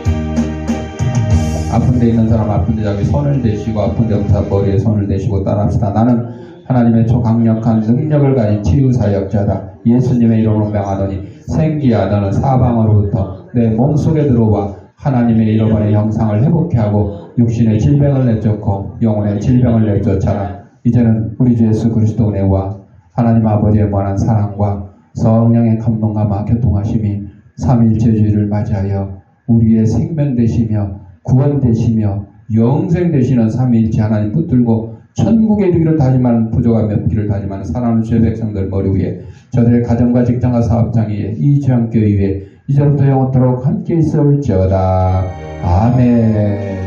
아픈 데 있는 사람 아픈 데 자기 손을 대시고 아픈 데 없는 사람 머리에 손을 대시고 따라합시다. 나는 하나님의 초강력한 능력을 가진 치유사역자다. 예수님의 이름으로 명하노니 생기야 너는 사방으로부터 내 몸속에 들어와 하나님의 이름 안에 형상을 회복케 하고 육신의 질병을 내쫓고 영혼의 질병을 내쫓아라. 이제는 우리 주 예수 그리스도 은혜와 하나님 아버지의 무한한 사랑과 성령의 감동과 교통하심이 삼일체주의를 맞이하여 우리의 생명 되시며 구원 되시며 영생 되시는 삼위일체 하나님 붙들고 천국에 이르기를 다짐하는 부족함이 없기를 다짐하는 사랑하는 주의 백성들 머리 위에 저들의 가정과 직장과 사업장 위에 이 주양교회 위에 이제부터 영원토록 함께 있을지어다. 아멘.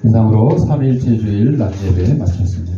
이상으로 3.1제주일 낮예배 마쳤습니다.